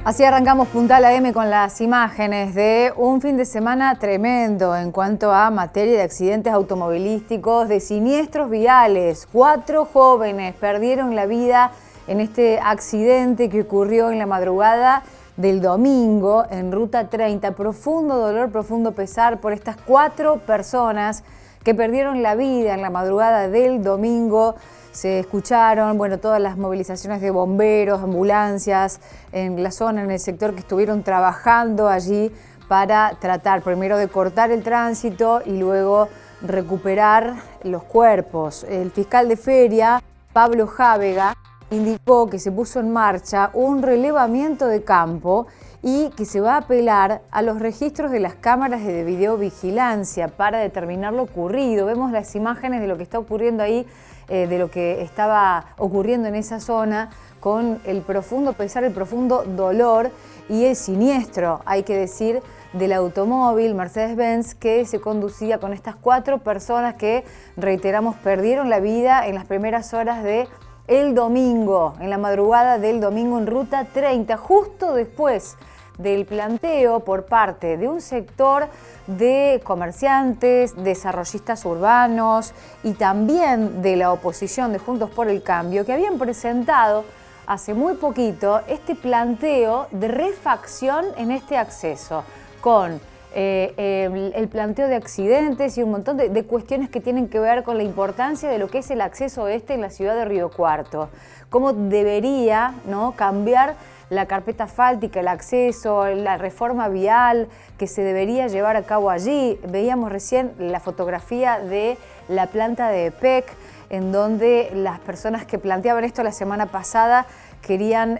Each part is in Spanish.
Así arrancamos Puntal AM con las imágenes de un fin de semana tremendo en cuanto a materia de accidentes automovilísticos, de siniestros viales. 4 jóvenes perdieron la vida en este accidente que ocurrió en la madrugada del domingo en Ruta 30. Profundo dolor, profundo pesar por estas 4 personas que perdieron la vida en la madrugada del domingo. Se escucharon, todas las movilizaciones de bomberos, ambulancias en la zona, en el sector, que estuvieron trabajando allí para tratar primero de cortar el tránsito y luego recuperar los cuerpos. El fiscal de Feria, Pablo Jávega, indicó que se puso en marcha un relevamiento de campo y que se va a apelar a los registros de las cámaras de videovigilancia para determinar lo ocurrido. Vemos las imágenes de lo que está ocurriendo ahí, de lo que estaba ocurriendo en esa zona, con el profundo pesar, el profundo dolor y el siniestro, hay que decir, del automóvil Mercedes-Benz que se conducía con estas 4 personas que, reiteramos, perdieron la vida en las primeras horas de el domingo, en la madrugada del domingo en Ruta 30, justo después del planteo por parte de un sector de comerciantes, desarrollistas urbanos y también de la oposición de Juntos por el Cambio, que habían presentado hace muy poquito este planteo de refacción en este acceso, con el planteo de accidentes y un montón de cuestiones que tienen que ver con la importancia de lo que es el acceso en la ciudad de Río Cuarto. Cómo debería, ¿no?, cambiar la carpeta asfáltica, el acceso, la reforma vial que se debería llevar a cabo allí. Veíamos recién la fotografía de la planta de EPEC, en donde las personas que planteaban esto la semana pasada querían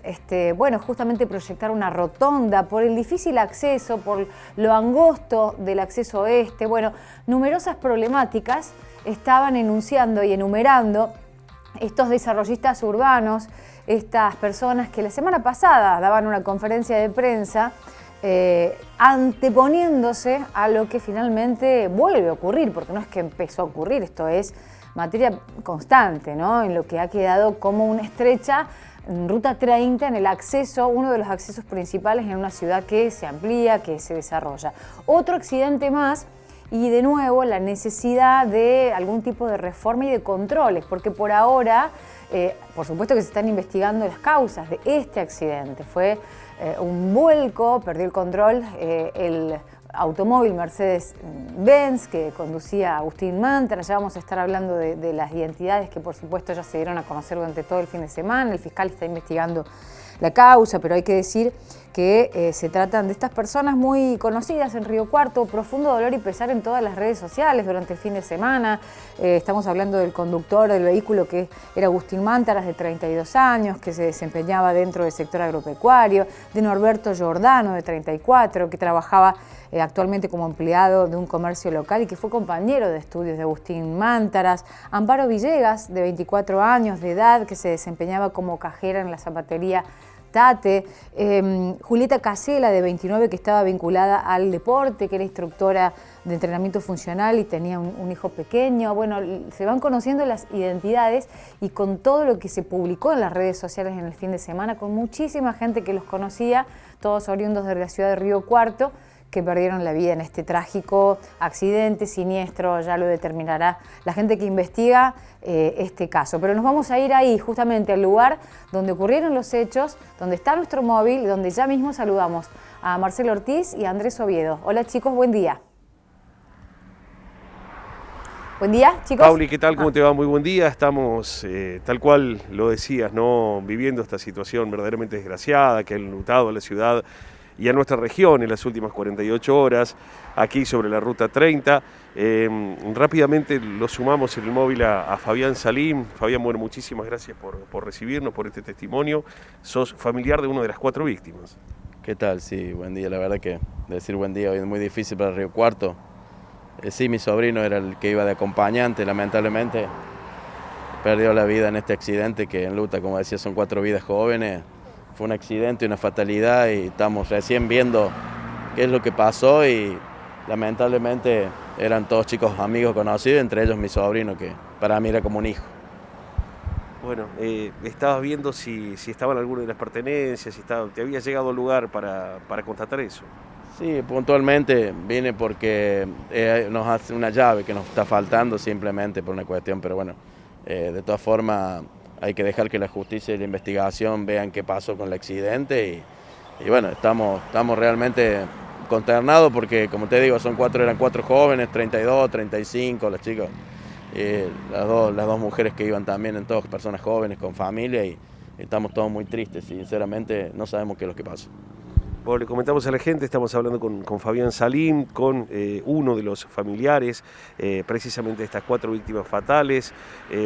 justamente proyectar una rotonda por el difícil acceso, por lo angosto del acceso oeste. Numerosas problemáticas estaban enunciando y enumerando estos desarrollistas urbanos, estas personas que la semana pasada daban una conferencia de prensa anteponiéndose a lo que finalmente vuelve a ocurrir, porque no es que empezó a ocurrir, esto es materia constante, ¿no?, en lo que ha quedado como una estrecha Ruta 30 en el acceso, uno de los accesos principales en una ciudad que se amplía, que se desarrolla. Otro accidente más y de nuevo la necesidad de algún tipo de reforma y de controles, porque por ahora, por supuesto que se están investigando las causas de este accidente. Fue un vuelco, perdió el control el automóvil Mercedes-Benz que conducía Agustín Mantara. Ya vamos a estar hablando de las identidades que por supuesto ya se dieron a conocer durante todo el fin de semana. El fiscal está investigando la causa, pero hay que decir que se tratan de estas personas muy conocidas en Río Cuarto. Profundo dolor y pesar en todas las redes sociales durante el fin de semana. Estamos hablando del conductor del vehículo, que era Agustín Mantara, de 32 años, que se desempeñaba dentro del sector agropecuario, de Norberto Giordano, de 34, que trabajaba actualmente como empleado de un comercio local y que fue compañero de estudios de Agustín Mántaras. Amparo Villegas, de 24 años de edad, que se desempeñaba como cajera en la zapatería Tate. Julieta Casela, de 29, que estaba vinculada al deporte, que era instructora de entrenamiento funcional y tenía un hijo pequeño. Se van conociendo las identidades, y con todo lo que se publicó en las redes sociales en el fin de semana, con muchísima gente que los conocía, todos oriundos de la ciudad de Río Cuarto, que perdieron la vida en este trágico accidente, siniestro. Ya lo determinará la gente que investiga este caso. Pero nos vamos a ir ahí, justamente al lugar donde ocurrieron los hechos, donde está nuestro móvil, donde ya mismo saludamos a Marcelo Ortiz y a Andrés Oviedo. Hola chicos, buen día. Buen día, chicos. Pauli, ¿qué tal? ¿Cómo te va? Muy buen día. Estamos, tal cual lo decías, ¿no?, viviendo esta situación verdaderamente desgraciada que ha enlutado a la ciudad y a nuestra región en las últimas 48 horas, aquí sobre la Ruta 30. Rápidamente lo sumamos en el móvil a Fabián Salim. Fabián, muchísimas gracias por recibirnos, por este testimonio. Sos familiar de una de las 4 víctimas. ¿Qué tal? Sí, buen día. La verdad que decir buen día hoy es muy difícil para Río Cuarto. Sí, mi sobrino era el que iba de acompañante, lamentablemente perdió la vida en este accidente que enluta, como decía, son 4 vidas jóvenes. Fue un accidente, una fatalidad, y estamos recién viendo qué es lo que pasó, y lamentablemente eran todos chicos amigos conocidos, entre ellos mi sobrino, que para mí era como un hijo. Bueno, estabas viendo si estaban algunas de las pertenencias, te había llegado al lugar para constatar eso. Sí, puntualmente vine porque nos hace una llave que nos está faltando simplemente por una cuestión, pero bueno, de todas formas hay que dejar que la justicia y la investigación vean qué pasó con el accidente y bueno, estamos realmente consternados porque, como te digo, eran cuatro jóvenes, 32, 35, los chicos. Las dos mujeres que iban también, en todas personas jóvenes, con familia, y estamos todos muy tristes, sinceramente no sabemos qué es lo que pasa. Bueno, le comentamos a la gente, estamos hablando con Fabián Salim, con uno de los familiares, precisamente de estas 4 víctimas fatales.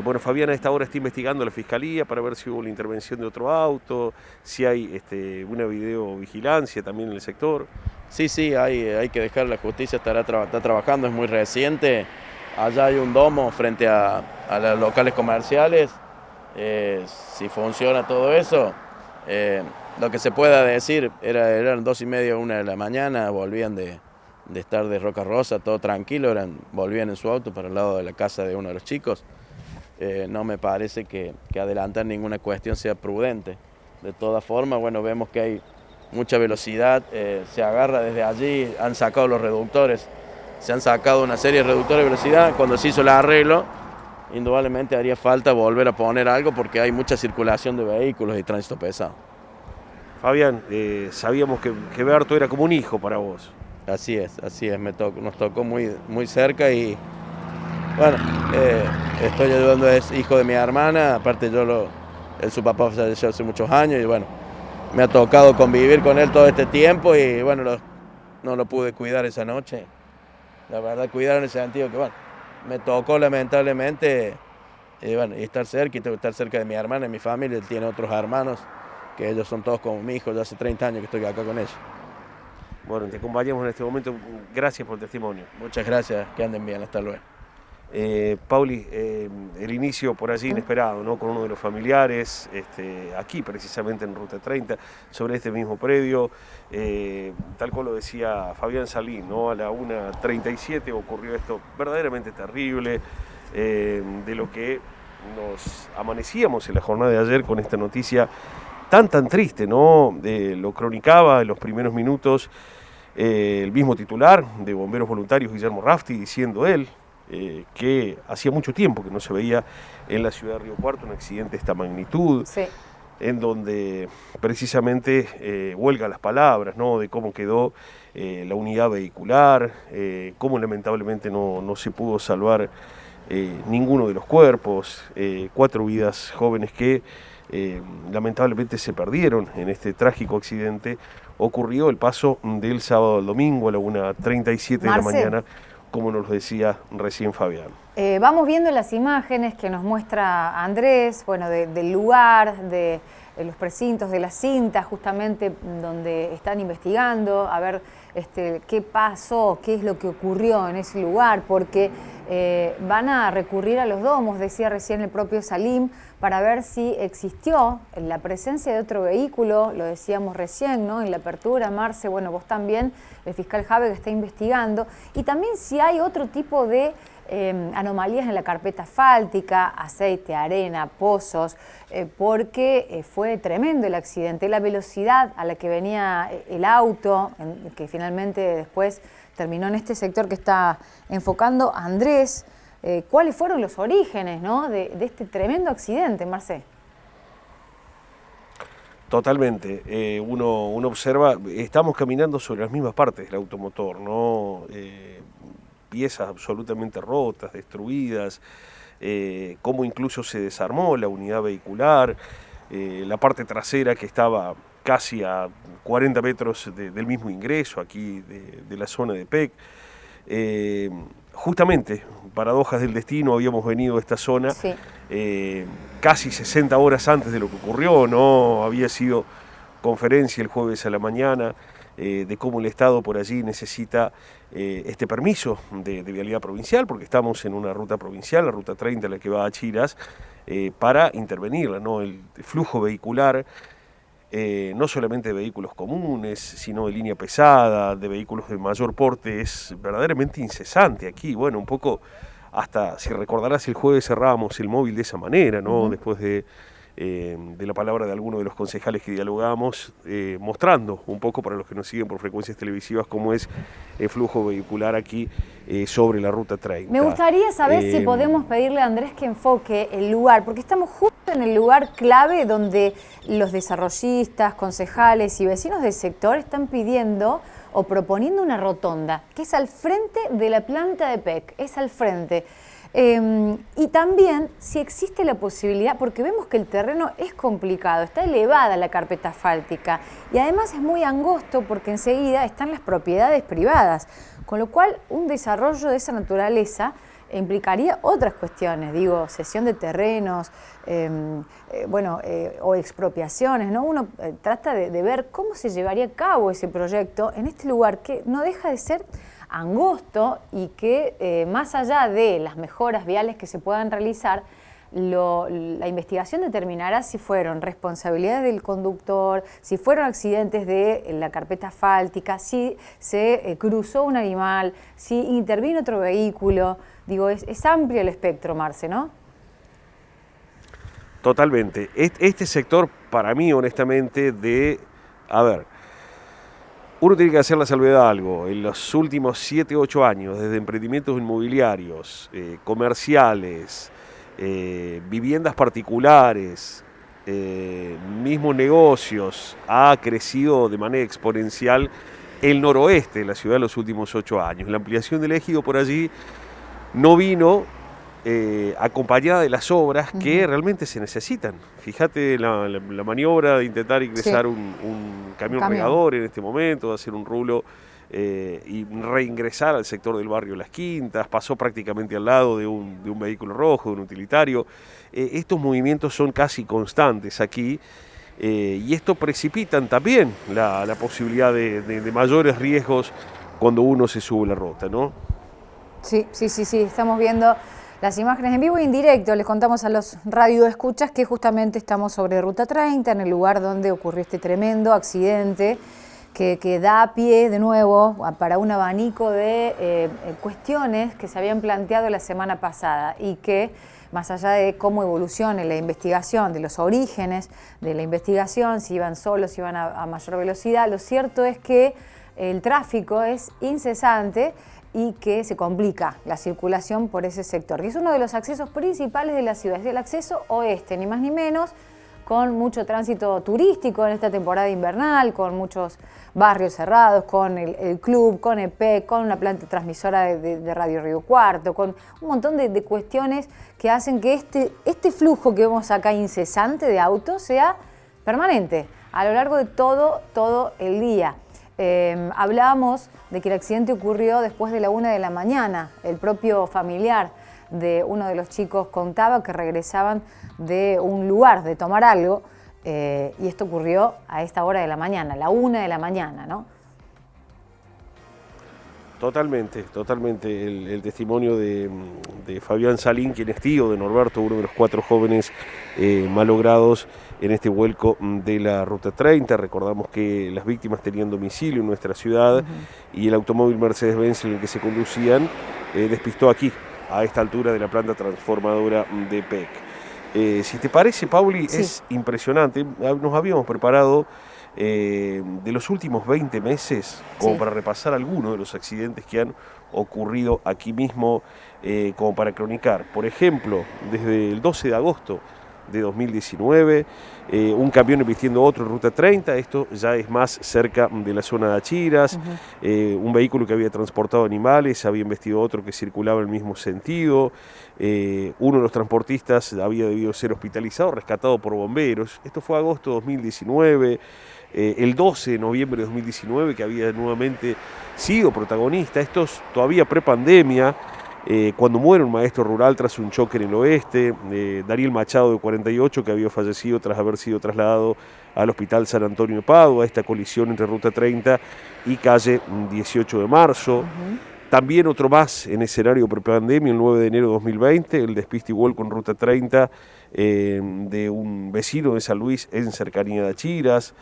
Bueno, Fabián a esta hora está investigando la Fiscalía para ver si hubo la intervención de otro auto, si hay una videovigilancia también en el sector. Sí, hay que dejar, la justicia está trabajando, es muy reciente. Allá hay un domo frente a los locales comerciales. Si funciona todo eso, lo que se pueda decir, eran 2:30, 1 de la mañana, volvían de estar de Roca Rosa, todo tranquilo, volvían en su auto para el lado de la casa de uno de los chicos. No me parece que adelantar ninguna cuestión sea prudente. De todas formas, bueno, vemos que hay mucha velocidad, se agarra desde allí, han sacado los reductores. Se han sacado una serie de reductores de velocidad. Cuando se hizo el arreglo, indudablemente haría falta volver a poner algo porque hay mucha circulación de vehículos y tránsito pesado. Fabián, sabíamos que Berto era como un hijo para vos. Así es, nos tocó muy cerca y bueno, estoy ayudando, es hijo de mi hermana, aparte su papá falleció hace muchos años y bueno, me ha tocado convivir con él todo este tiempo y bueno, no lo pude cuidar esa noche. La verdad, cuidar en el sentido que, bueno, me tocó lamentablemente bueno, y estar cerca, y tengo que estar cerca de mi hermana y mi familia. Él tiene otros hermanos, que ellos son todos como mi hijo, ya hace 30 años que estoy acá con ellos. Bueno, te acompañamos en este momento, gracias por el testimonio. Muchas gracias, que anden bien, hasta luego. Pauli, el inicio por allí inesperado, ¿no? Con uno de los familiares, aquí precisamente en Ruta 30, sobre este mismo predio, tal cual lo decía Fabián Salim, ¿no? A la 1:37 ocurrió esto verdaderamente terrible, de lo que nos amanecíamos en la jornada de ayer con esta noticia tan triste, ¿no? Lo cronicaba en los primeros minutos el mismo titular de Bomberos Voluntarios, Guillermo Rafti, diciendo él, que hacía mucho tiempo que no se veía en la ciudad de Río Cuarto un accidente de esta magnitud, sí, en donde precisamente huelga las palabras, ¿no? De cómo quedó la unidad vehicular, cómo lamentablemente no se pudo salvar ninguno de los cuerpos, 4 vidas jóvenes que lamentablemente se perdieron en este trágico accidente. Ocurrió el paso del sábado al domingo a la 1:37 de la mañana, como nos decía recién Fabián. Vamos viendo las imágenes que nos muestra Andrés, bueno, del lugar, de los precintos, de la cinta, justamente donde están investigando, a ver qué pasó, qué es lo que ocurrió en ese lugar, porque van a recurrir a los domos, decía recién el propio Salim, para ver si existió la presencia de otro vehículo, lo decíamos recién, ¿no? En la apertura, Marce, bueno, vos también, el fiscal Jave que está investigando, y también si hay otro tipo de anomalías en la carpeta asfáltica, aceite, arena, pozos, porque fue tremendo el accidente, la velocidad a la que venía el auto, que finalmente después terminó en este sector que está enfocando Andrés. ¿Cuáles fueron los orígenes, ¿no? de este tremendo accidente, Marcé? Totalmente. Uno observa, estamos caminando sobre las mismas partes del automotor, ¿no? Piezas absolutamente rotas, destruidas, cómo incluso se desarmó la unidad vehicular, la parte trasera que estaba casi a 40 metros del mismo ingreso aquí de la zona de PEC. Justamente, paradojas del destino, habíamos venido a esta zona, sí, casi 60 horas antes de lo que ocurrió, ¿no? Había sido conferencia el jueves a la mañana de cómo el Estado por allí necesita este permiso de vialidad provincial, porque estamos en una ruta provincial, la ruta 30, la que va a Chiras, para intervenirla, ¿no? El flujo vehicular, no solamente de vehículos comunes, sino de línea pesada, de vehículos de mayor porte, es verdaderamente incesante aquí. Bueno, un poco hasta, si recordarás, el jueves cerrábamos el móvil de esa manera, ¿no? Después de la palabra de alguno de los concejales que dialogamos, mostrando un poco para los que nos siguen por frecuencias televisivas cómo es el flujo vehicular aquí sobre la Ruta 30. Me gustaría saber si podemos pedirle a Andrés que enfoque el lugar, porque estamos justo en el lugar clave donde los desarrollistas, concejales y vecinos del sector están pidiendo o proponiendo una rotonda, que es al frente de la planta de PEC, es al frente. Y también si existe la posibilidad, porque vemos que el terreno es complicado, está elevada la carpeta asfáltica y además es muy angosto porque enseguida están las propiedades privadas, con lo cual un desarrollo de esa naturaleza implicaría otras cuestiones, digo, cesión de terrenos, o expropiaciones, ¿no? Uno trata de ver cómo se llevaría a cabo ese proyecto en este lugar que no deja de ser angosto y que más allá de las mejoras viales que se puedan realizar, la investigación determinará si fueron responsabilidades del conductor, si fueron accidentes de la carpeta asfáltica, si se cruzó un animal, si intervino otro vehículo. Digo, es amplio el espectro, Marce, ¿no? Totalmente. Este sector, para mí, honestamente, uno tiene que hacer la salvedad de algo. En los últimos 7, 8 años, desde emprendimientos inmobiliarios, comerciales, viviendas particulares, mismos negocios, ha crecido de manera exponencial el noroeste de la ciudad en los últimos 8 años. La ampliación del ejido por allí no vino acompañada de las obras que realmente se necesitan. Fíjate la maniobra de intentar ingresar un camión regador en este momento, de hacer un rulo y reingresar al sector del barrio Las Quintas, pasó prácticamente al lado de un vehículo rojo, de un utilitario. Estos movimientos son casi constantes aquí y esto precipitan también la posibilidad de mayores riesgos cuando uno se sube la ruta, ¿no? Sí, estamos viendo las imágenes en vivo e en directo. Les contamos a los radioescuchas que justamente estamos sobre Ruta 30, en el lugar donde ocurrió este tremendo accidente que da pie de nuevo para un abanico de cuestiones que se habían planteado la semana pasada y que, más allá de cómo evolucione la investigación, de los orígenes de la investigación, si iban solos, si iban a mayor velocidad, lo cierto es que el tráfico es incesante y que se complica la circulación por ese sector. Y es uno de los accesos principales de la ciudad, es el acceso oeste, ni más ni menos, con mucho tránsito turístico en esta temporada invernal, con muchos barrios cerrados, con el club, con EPEC, con una planta transmisora de Radio Río Cuarto, con un montón de cuestiones que hacen que este flujo que vemos acá incesante de autos sea permanente a lo largo de todo el día. Hablábamos de que el accidente ocurrió después de la 1 de la mañana. El propio familiar de uno de los chicos contaba que regresaban de un lugar de tomar algo y esto ocurrió a esta hora de la mañana, la 1 de la mañana, ¿no? Totalmente. El testimonio de Fabián Salín, quien es tío de Norberto, uno de los 4 jóvenes malogrados en este vuelco de la Ruta 30. Recordamos que las víctimas tenían domicilio en nuestra ciudad y el automóvil Mercedes-Benz en el que se conducían despistó aquí, a esta altura de la planta transformadora de PEC. Si te parece, Pauli, sí, es impresionante. Nos habíamos preparado de los últimos 20 meses como para repasar algunos de los accidentes que han ocurrido aquí mismo, como para cronicar. Por ejemplo, desde el 12 de agosto de 2019, un camión embistiendo otro en Ruta 30, esto ya es más cerca de la zona de Achiras, un vehículo que había transportado animales, había embestido otro que circulaba en el mismo sentido, uno de los transportistas había debido ser hospitalizado, rescatado por bomberos, esto fue agosto de 2019, el 12 de noviembre de 2019, que había nuevamente sido protagonista, esto es todavía prepandemia, cuando muere un maestro rural tras un choque en el oeste, Daniel Machado de 48 que había fallecido tras haber sido trasladado al Hospital San Antonio de Padua, esta colisión entre Ruta 30 y calle 18 de marzo. También otro más en escenario prepandemia, el 9 de enero de 2020, el despiste y vuelco en Ruta 30 de un vecino de San Luis en cercanía de Achiras.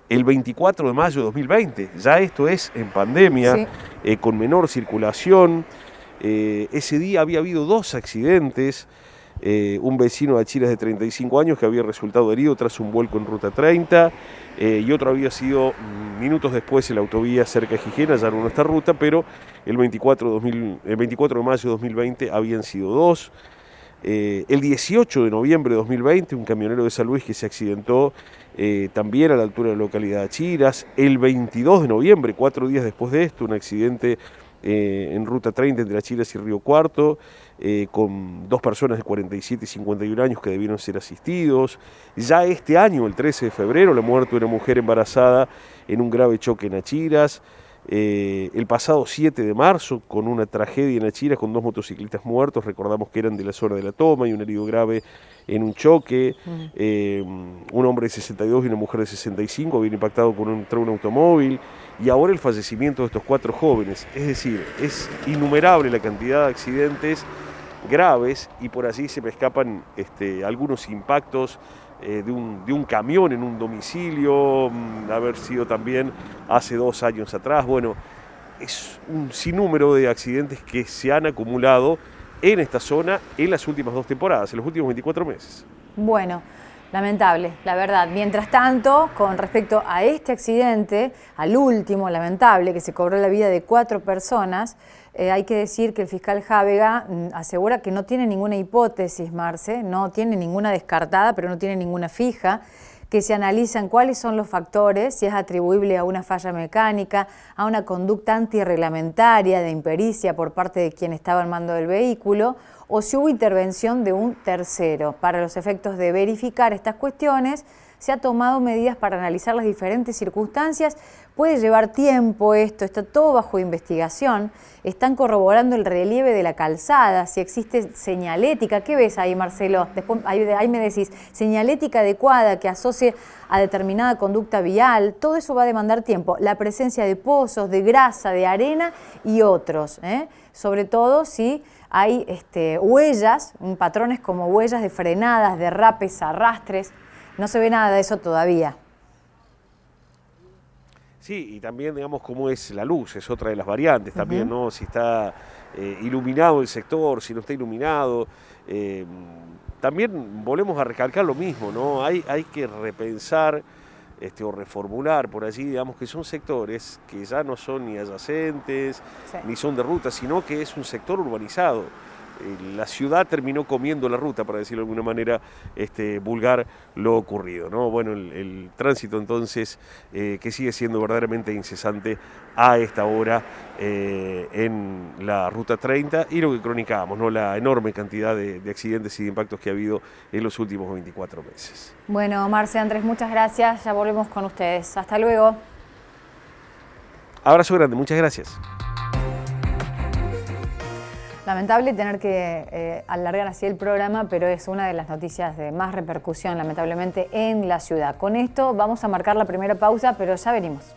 El 24 de mayo de 2020, ya esto es en pandemia, con menor circulación. Ese día había habido 2 accidentes, un vecino de Achiras de 35 años que había resultado herido tras un vuelco en Ruta 30, y otro había sido minutos después en la autovía cerca de Gijena, ya no en esta ruta, pero el 24 de mayo de 2020 habían sido 2. El 18 de noviembre de 2020, un camionero de San Luis que se accidentó también a la altura de la localidad de Achiras. El 22 de noviembre, 4 días después de esto, un accidente en Ruta 30 entre Achiras y Río Cuarto, con 2 personas de 47 y 51 años que debieron ser asistidos. Ya este año, el 13 de febrero, la muerte de una mujer embarazada en un grave choque en Achiras. El pasado 7 de marzo, con una tragedia en Achiras con 2 motociclistas muertos, recordamos que eran de la zona de La Toma, y un herido grave en un choque. Un hombre de 62 y una mujer de 65 habían impactado contra un automóvil, y ahora el fallecimiento de estos 4 jóvenes. Es decir, es innumerable la cantidad de accidentes graves, y por allí se me escapan algunos impactos de un camión en un domicilio, haber sido también hace 2 años atrás. Bueno, es un sinnúmero de accidentes que se han acumulado en esta zona en las últimas 2 temporadas, en los últimos 24 meses. Bueno, lamentable, la verdad. Mientras tanto, con respecto a este accidente, al último, lamentable, que se cobró la vida de 4 personas, hay que decir que el fiscal Jávega asegura que no tiene ninguna hipótesis, Marce, no tiene ninguna descartada, pero no tiene ninguna fija, que se analizan cuáles son los factores, si es atribuible a una falla mecánica, a una conducta antirreglamentaria de impericia por parte de quien estaba al mando del vehículo, o si hubo intervención de un tercero. Para los efectos de verificar estas cuestiones, se ha tomado medidas para analizar las diferentes circunstancias. Puede llevar tiempo esto, está todo bajo investigación. Están corroborando el relieve de la calzada, si existe señalética. ¿Qué ves ahí, Marcelo? Después, ahí me decís, señalética adecuada que asocie a determinada conducta vial. Todo eso va a demandar tiempo. La presencia de pozos, de grasa, de arena y otros, sobre todo si hay huellas, patrones como huellas de frenadas, derrapes, arrastres. No se ve nada de eso todavía. Sí, y también, digamos, cómo es la luz, es otra de las variantes también, ¿no? Si está iluminado el sector, si no está iluminado. También volvemos a recalcar lo mismo, ¿no? Hay que repensar o reformular por allí, digamos, que son sectores que ya no son ni adyacentes, ni son de ruta, sino que es un sector urbanizado. La ciudad terminó comiendo la ruta, para decirlo de alguna manera vulgar, lo ocurrido, ¿no? Bueno, el tránsito entonces que sigue siendo verdaderamente incesante a esta hora en la Ruta 30, y lo que cronicábamos, ¿no? La enorme cantidad de accidentes y de impactos que ha habido en los últimos 24 meses. Bueno, Marce, Andrés, muchas gracias, ya volvemos con ustedes. Hasta luego. Abrazo grande, muchas gracias. Lamentable tener que alargar así el programa, pero es una de las noticias de más repercusión, lamentablemente, en la ciudad. Con esto vamos a marcar la primera pausa, pero ya venimos.